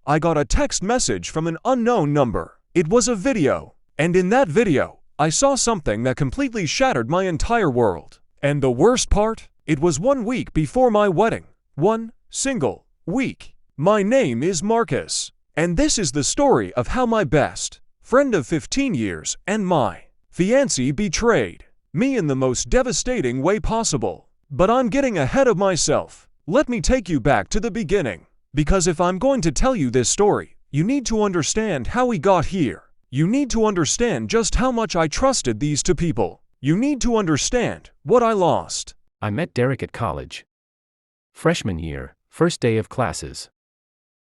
I got a text message from an unknown number. It was a video, and in that video, I saw something that completely shattered my entire world. And the worst part? It was 1 week before my wedding. 1 single week. My name is Marcus, and this is the story of how my best friend of 15 years and my fiancé betrayed me in the most devastating way possible. But I'm getting ahead of myself. Let me take you back to the beginning, because if I'm going to tell you this story, you need to understand how we got here. You need to understand just how much I trusted these two people. You need to understand what I lost. I met Derek at college. Freshman year, first day of classes.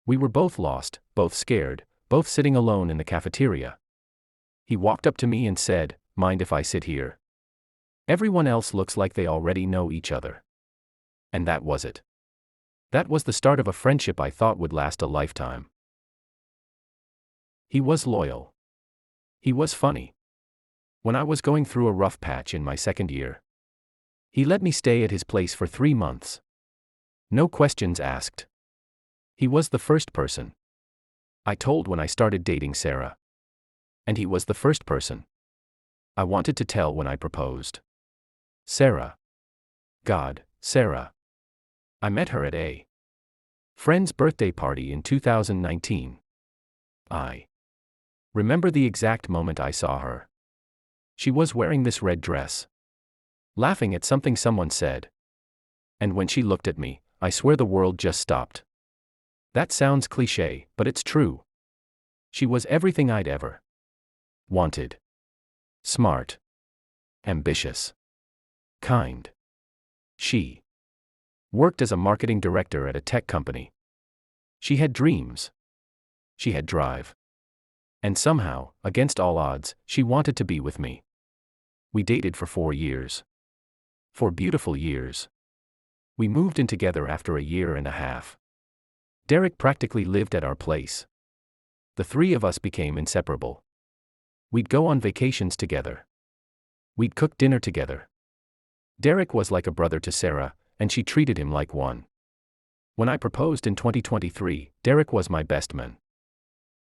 We were both lost, both scared, both sitting alone in the cafeteria. He walked up to me and said, "Mind if I sit here? Everyone else looks like they already know each other." And that was it. That was the start of a friendship I thought would last a lifetime. He was loyal. He was funny. When I was going through a rough patch in my second year, he let me stay at his place for 3 months. No questions asked. He was the first person I told when I started dating Sarah. And he was the first person I wanted to tell when I proposed. Sarah. God, Sarah. I met her at a friend's birthday party in 2019. I remember the exact moment I saw her. She was wearing this red dress, laughing at something someone said. And when she looked at me, I swear the world just stopped. That sounds cliché, but it's true. She was everything I'd ever wanted. Smart. Ambitious. Kind. She worked as a marketing director at a tech company. She had dreams. She had drive. And somehow, against all odds, she wanted to be with me. We dated for 4 years. 4 beautiful years. We moved in together after a year and a half. Derek practically lived at our place. The 3 of us became inseparable. We'd go on vacations together. We'd cook dinner together. Derek was like a brother to Sarah, and she treated him like one. When I proposed in 2023, Derek was my best man.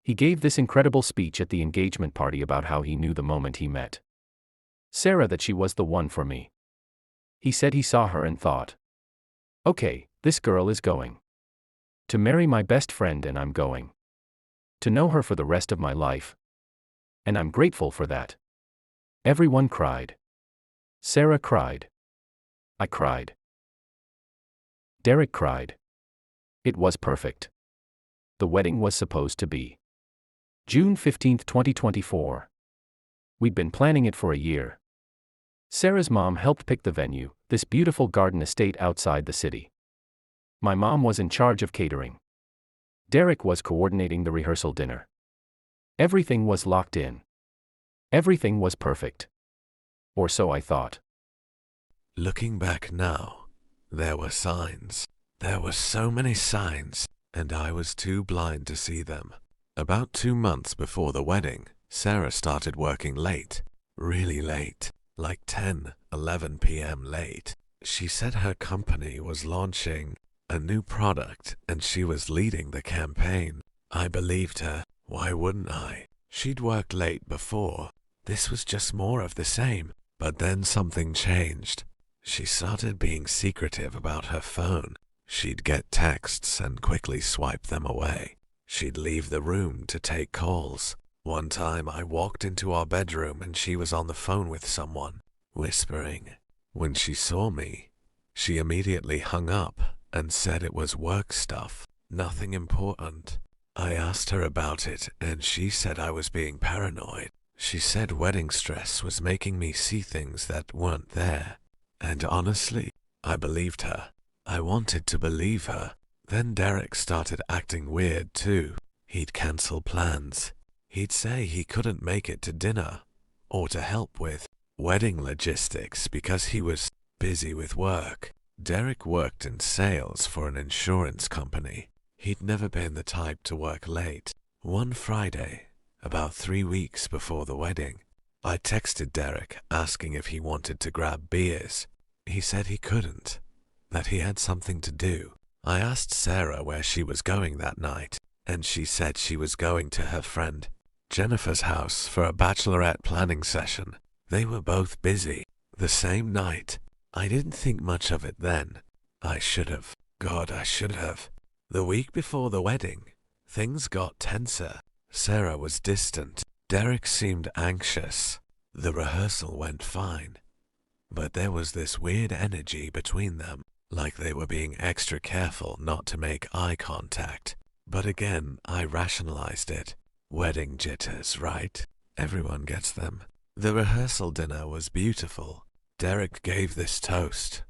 He gave this incredible speech at the engagement party about how he knew the moment he met Sarah that she was the one for me. He said he saw her and thought, "Okay, this girl is going to marry my best friend, and I'm going to know her for the rest of my life. And I'm grateful for that." Everyone cried. Sarah cried. I cried. Derek cried. It was perfect. The wedding was supposed to be June 15, 2024. We'd been planning it for a year. Sarah's mom helped pick the venue, this beautiful garden estate outside the city. My mom was in charge of catering. Derek was coordinating the rehearsal dinner. Everything was locked in. Everything was perfect. Or so I thought. Looking back now, there were signs. There were so many signs, and I was too blind to see them. About 2 months before the wedding, Sarah started working late. Really late. Like 10, 11 p.m. late. She said her company was launching a new product and she was leading the campaign. I believed her. Why wouldn't I? She'd worked late before. This was just more of the same. But then something changed. She started being secretive about her phone. She'd get texts and quickly swipe them away. She'd leave the room to take calls. One time I walked into our bedroom and she was on the phone with someone, whispering. When she saw me, she immediately hung up and said it was work stuff, nothing important. I asked her about it and she said I was being paranoid. She said wedding stress was making me see things that weren't there. And honestly, I believed her. I wanted to believe her. Then Derek started acting weird too. He'd cancel plans. He'd say he couldn't make it to dinner or to help with wedding logistics because he was busy with work. Derek worked in sales for an insurance company. He'd never been the type to work late. One Friday, about 3 weeks before the wedding, I texted Derek asking if he wanted to grab beers. He said he couldn't, that he had something to do. I asked Sarah where she was going that night, and she said she was going to her friend Jennifer's house for a bachelorette planning session. They were both busy the same night. I didn't think much of it then. I should have. God, I should have. The week before the wedding, things got tenser. Sarah was distant. Derek seemed anxious. The rehearsal went fine, but there was this weird energy between them, like they were being extra careful not to make eye contact. But again, I rationalized it. Wedding jitters, right? Everyone gets them. The rehearsal dinner was beautiful. Derek gave this toast,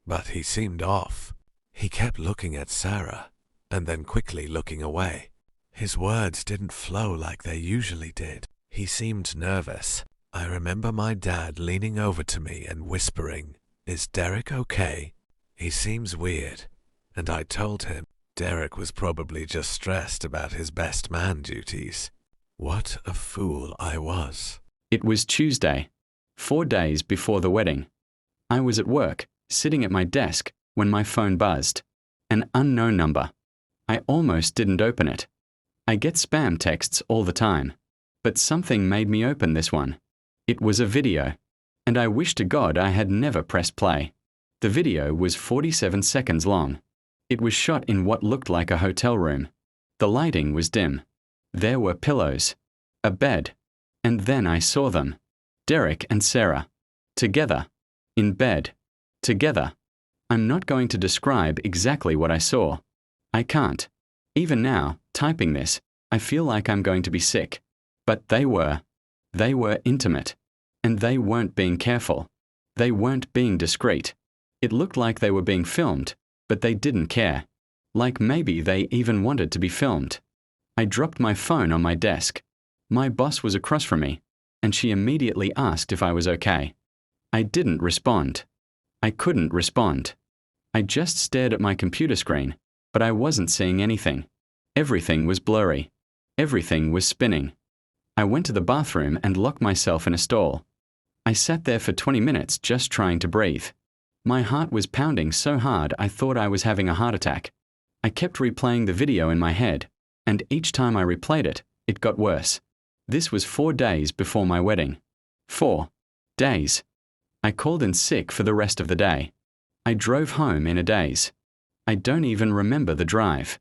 but he seemed off. He kept looking at Sarah, and then quickly looking away. His words didn't flow like they usually did. He seemed nervous. I remember my dad leaning over to me and whispering, "Is Derek okay? He seems weird." And I told him Derek was probably just stressed about his best man duties. What a fool I was. It was Tuesday, 4 days before the wedding. I was at work, sitting at my desk, when my phone buzzed. An unknown number. I almost didn't open it. I get spam texts all the time, but something made me open this one. It was a video, and I wish to God I had never pressed play. The video was 47 seconds long. It was shot in what looked like a hotel room. The lighting was dim. There were pillows, a bed, and then I saw them. Derek and Sarah. Together. In bed. Together. I'm not going to describe exactly what I saw. I can't. Even now, typing this, I feel like I'm going to be sick. But they were. They were intimate. And they weren't being careful. They weren't being discreet. It looked like they were being filmed, but they didn't care. Like maybe they even wanted to be filmed. I dropped my phone on my desk. My boss was across from me, and she immediately asked if I was okay. I didn't respond. I couldn't respond. I just stared at my computer screen, but I wasn't seeing anything. Everything was blurry. Everything was spinning. I went to the bathroom and locked myself in a stall. I sat there for 20 minutes just trying to breathe. My heart was pounding so hard I thought I was having a heart attack. I kept replaying the video in my head, and each time I replayed it, it got worse. This was 4 days before my wedding. 4 days. I called in sick for the rest of the day. I drove home in a daze. I don't even remember the drive.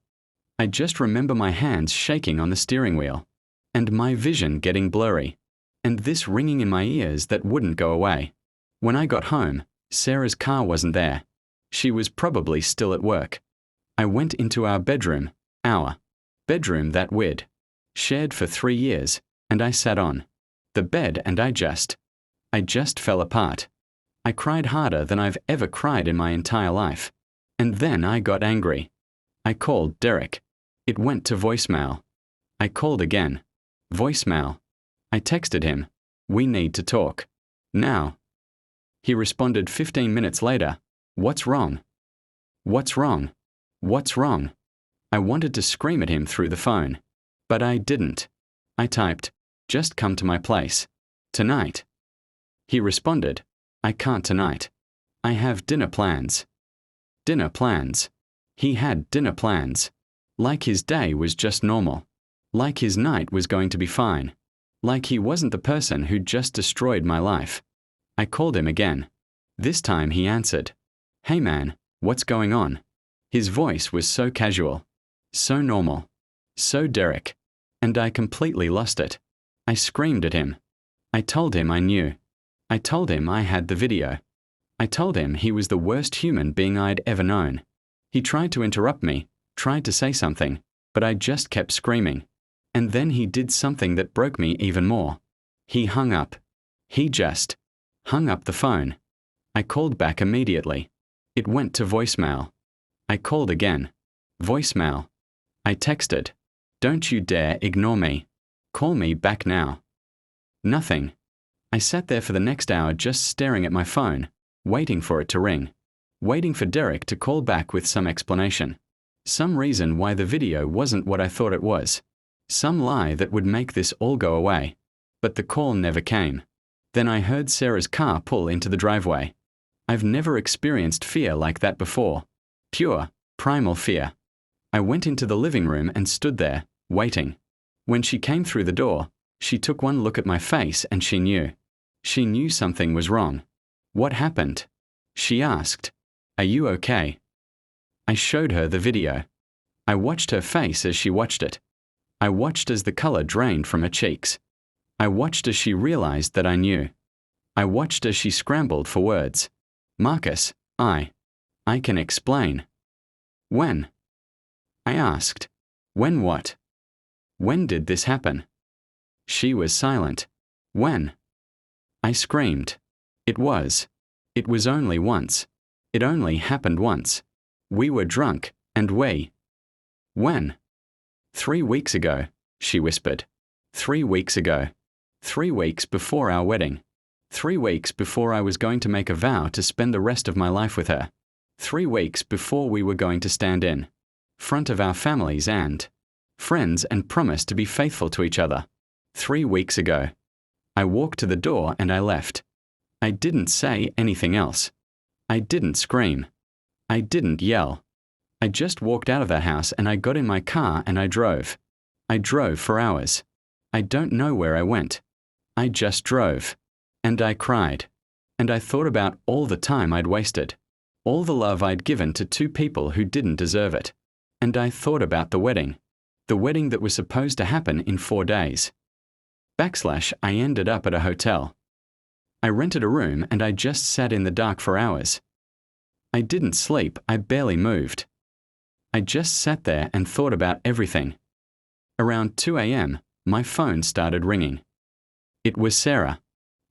I just remember my hands shaking on the steering wheel, and my vision getting blurry, and this ringing in my ears that wouldn't go away. When I got home, Sarah's car wasn't there. She was probably still at work. I went into our bedroom that we'd shared for 3 years, and I sat on the bed and I just fell apart. I cried harder than I've ever cried in my entire life. And then I got angry. I called Derek. It went to voicemail. I called again. Voicemail. I texted him. We need to talk. Now. He responded 15 minutes later. What's wrong? What's wrong? What's wrong? I wanted to scream at him through the phone, but I didn't. I typed, just come to my place. Tonight. He responded, I can't tonight. I have dinner plans. Dinner plans. He had dinner plans. Like his day was just normal. Like his night was going to be fine. Like he wasn't the person who just destroyed my life. I called him again. This time he answered. Hey man, what's going on? His voice was so casual. So normal. So Derek. And I completely lost it. I screamed at him. I told him I knew. I told him I had the video. I told him he was the worst human being I'd ever known. He tried to interrupt me, tried to say something, but I just kept screaming. And then he did something that broke me even more. He hung up. He just hung up the phone. I called back immediately. It went to voicemail. I called again. Voicemail. I texted. Don't you dare ignore me. Call me back now. Nothing. I sat there for the next hour just staring at my phone, waiting for it to ring. Waiting for Derek to call back with some explanation. Some reason why the video wasn't what I thought it was. Some lie that would make this all go away. But the call never came. Then I heard Sarah's car pull into the driveway. I've never experienced fear like that before. Pure, primal fear. I went into the living room and stood there, waiting. When she came through the door, she took one look at my face and she knew. She knew something was wrong. What happened? She asked. Are you okay? I showed her the video. I watched her face as she watched it. I watched as the color drained from her cheeks. I watched as she realized that I knew. I watched as she scrambled for words. Marcus, I can explain. When? I asked. When what? When did this happen? She was silent. When? I screamed. It was only once. It only happened once. We were drunk, and we. When? 3 weeks ago, she whispered. 3 weeks ago. 3 weeks before our wedding. 3 weeks before I was going to make a vow to spend the rest of my life with her. 3 weeks before we were going to stand in front of our families and friends and promise to be faithful to each other. 3 weeks ago. I walked to the door and I left. I didn't say anything else. I didn't scream. I didn't yell. I just walked out of that house and I got in my car and I drove. I drove for hours. I don't know where I went. I just drove. And I cried. And I thought about all the time I'd wasted. All the love I'd given to 2 people who didn't deserve it. And I thought about the wedding. The wedding that was supposed to happen in 4 days. I ended up at a hotel. I rented a room and I just sat in the dark for hours. I didn't sleep, I barely moved. I just sat there and thought about everything. Around 2 a.m., my phone started ringing. It was Sarah.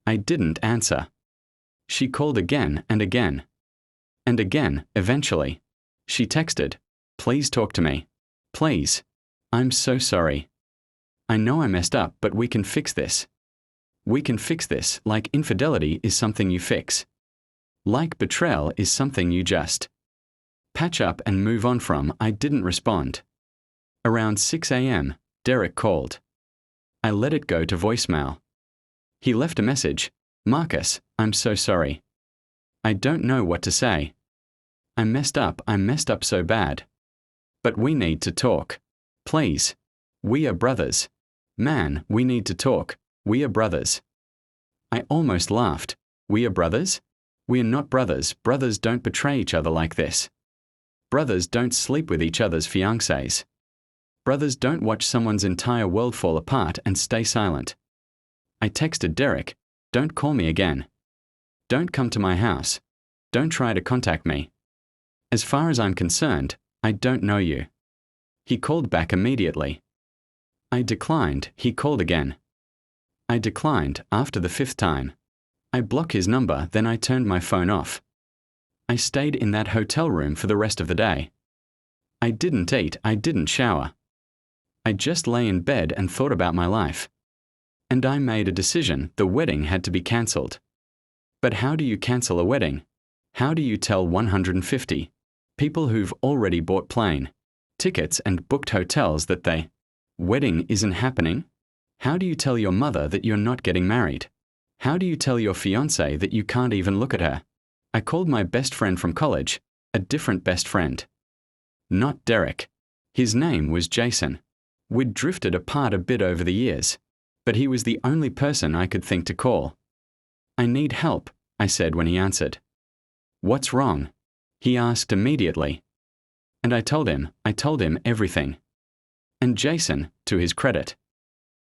I didn't answer. She called again and again. And again, eventually. She texted, "Please talk to me. Please. I'm so sorry. I know I messed up, but we can fix this. We can fix this, like infidelity is something you fix. Like betrayal is something you just patch up and move on from." I didn't respond. Around 6 a.m., Derek called. I let it go to voicemail. He left a message. "Marcus, I'm so sorry. I don't know what to say. I messed up so bad. But we need to talk. Please. We are brothers. Man, we need to talk. We are brothers." I almost laughed. We are brothers? We are not brothers. Brothers don't betray each other like this. Brothers don't sleep with each other's fiancés. Brothers don't watch someone's entire world fall apart and stay silent. I texted Derek, "Don't call me again. Don't come to my house. Don't try to contact me. As far as I'm concerned, I don't know you." He called back immediately. I declined. He called again. I declined after the 5th time. I blocked his number, then I turned my phone off. I stayed in that hotel room for the rest of the day. I didn't eat, I didn't shower. I just lay in bed and thought about my life. And I made a decision: the wedding had to be cancelled. But how do you cancel a wedding? How do you tell 150 people who've already bought plane tickets and booked hotels that the wedding isn't happening? How do you tell your mother that you're not getting married? How do you tell your fiancé that you can't even look at her? I called my best friend from college, a different best friend. Not Derek. His name was Jason. We'd drifted apart a bit over the years, but he was the only person I could think to call. "I need help," I said when he answered. "What's wrong?" he asked immediately. And I told him everything. And Jason, to his credit,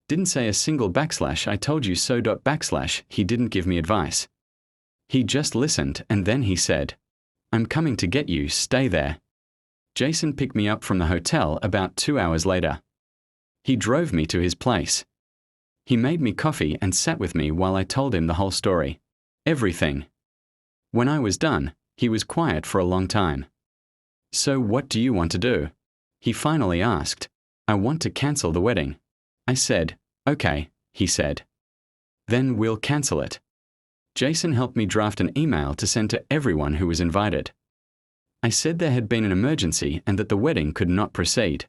didn't say a single / I told you so / he didn't give me advice. He just listened and then he said, "I'm coming to get you, stay there." Jason picked me up from the hotel about 2 hours later. He drove me to his place. He made me coffee and sat with me while I told him the whole story. Everything. When I was done, he was quiet for a long time. "So what do you want to do?" he finally asked. "I want to cancel the wedding." I said, "Okay," he said. "Then we'll cancel it." Jason helped me draft an email to send to everyone who was invited. I said there had been an emergency and that the wedding could not proceed.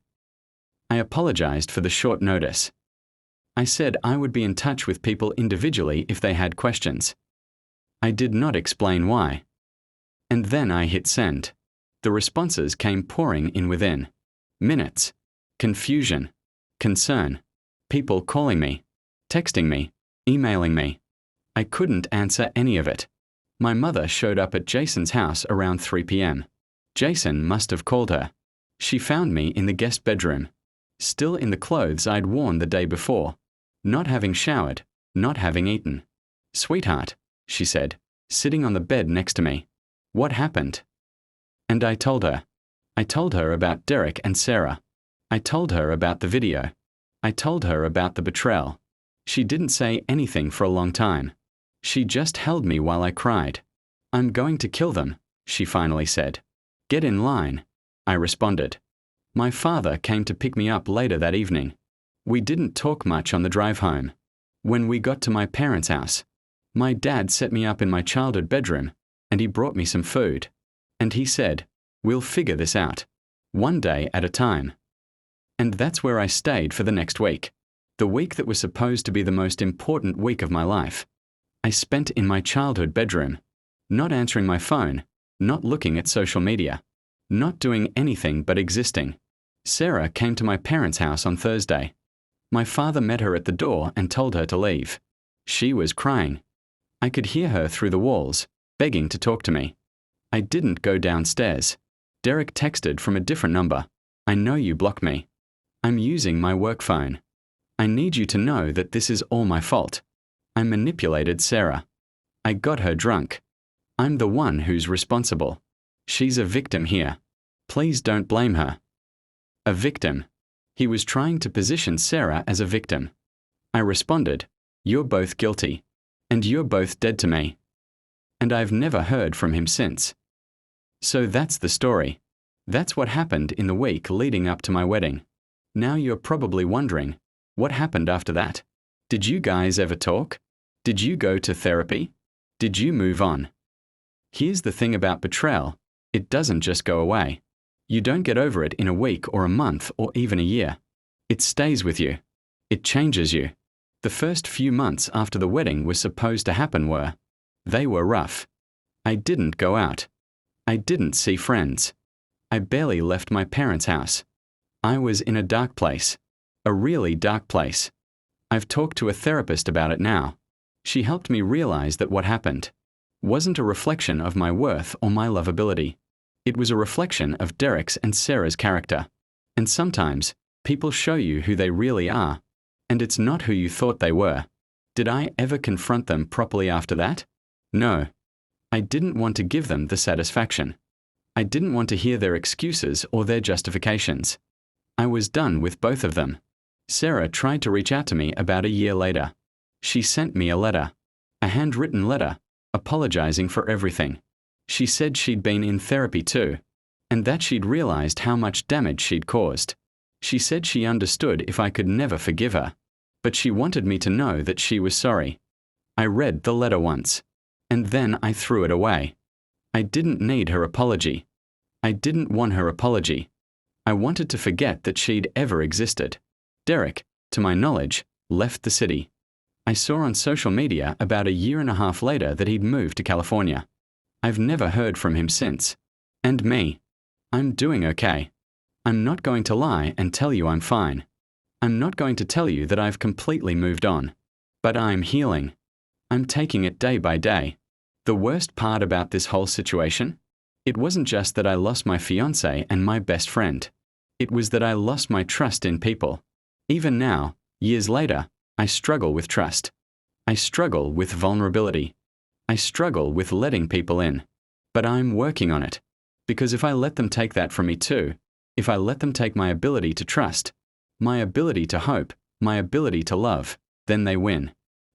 I apologized for the short notice. I said I would be in touch with people individually if they had questions. I did not explain why. And then I hit send. The responses came pouring in within minutes, confusion, concern, people calling me, texting me, emailing me. I couldn't answer any of it. My mother showed up at Jason's house around 3 p.m. Jason must have called her. She found me in the guest bedroom, still in the clothes I'd worn the day before, not having showered, not having eaten. "Sweetheart," she said, sitting on the bed next to me. "What happened?" And I told her. I told her about Derek and Sarah. I told her about the video. I told her about the betrayal. She didn't say anything for a long time. She just held me while I cried. "I'm going to kill them," she finally said. "Get in line," I responded. My father came to pick me up later that evening. We didn't talk much on the drive home. When we got to my parents' house, my dad set me up in my childhood bedroom, and he brought me some food. And he said, "We'll figure this out, one day at a time." And that's where I stayed for the next week. The week that was supposed to be the most important week of my life. I spent in my childhood bedroom, not answering my phone, not looking at social media, not doing anything but existing. Sarah came to my parents' house on Thursday. My father met her at the door and told her to leave. She was crying. I could hear her through the walls, begging to talk to me. I didn't go downstairs. Derek texted from a different number. "I know you blocked me. I'm using my work phone. I need you to know that this is all my fault. I manipulated Sarah. I got her drunk. I'm the one who's responsible. She's a victim here. Please don't blame her." A victim. He was trying to position Sarah as a victim. I responded, "You're both guilty. And you're both dead to me." And I've never heard from him since. So that's the story. That's what happened in the week leading up to my wedding. Now you're probably wondering, what happened after that? Did you guys ever talk? Did you go to therapy? Did you move on? Here's the thing about betrayal. It doesn't just go away. You don't get over it in a week or a month or even a year. It stays with you. It changes you. The first few months after the wedding was supposed to happen they were rough. I didn't go out. I didn't see friends. I barely left my parents' house. I was in a dark place. A really dark place. I've talked to a therapist about it now. She helped me realize that what happened wasn't a reflection of my worth or my lovability. It was a reflection of Derek's and Sarah's character. And sometimes, people show you who they really are, and it's not who you thought they were. Did I ever confront them properly after that? No. I didn't want to give them the satisfaction. I didn't want to hear their excuses or their justifications. I was done with both of them. Sarah tried to reach out to me about a year later. She sent me a letter, a handwritten letter, apologizing for everything. She said she'd been in therapy too, and that she'd realized how much damage she'd caused. She said she understood if I could never forgive her, but she wanted me to know that she was sorry. I read the letter once, and then I threw it away. I didn't need her apology. I didn't want her apology. I wanted to forget that she'd ever existed. Derek, to my knowledge, left the city. I saw on social media about a year and a half later that he'd moved to California. I've never heard from him since. And me. I'm doing okay. I'm not going to lie and tell you I'm fine. I'm not going to tell you that I've completely moved on. But I'm healing. I'm taking it day by day. The worst part about this whole situation? It wasn't just that I lost my fiancé and my best friend. It was that I lost my trust in people. Even now, years later, I struggle with trust. I struggle with vulnerability. I struggle with letting people in. But I'm working on it. Because if I let them take that from me too, if I let them take my ability to trust, my ability to hope, my ability to love, then they win.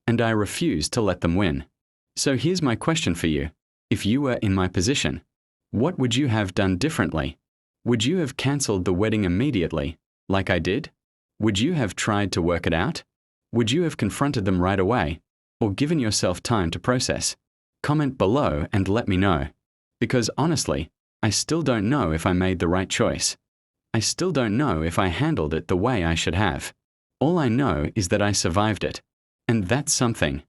And I refuse to let them win. So here's my question for you. If you were in my position, what would you have done differently? Would you have cancelled the wedding immediately, like I did? Would you have tried to work it out? Would you have confronted them right away, or given yourself time to process? Comment below and let me know. Because honestly, I still don't know if I made the right choice. I still don't know if I handled it the way I should have. All I know is that I survived it. And that's something.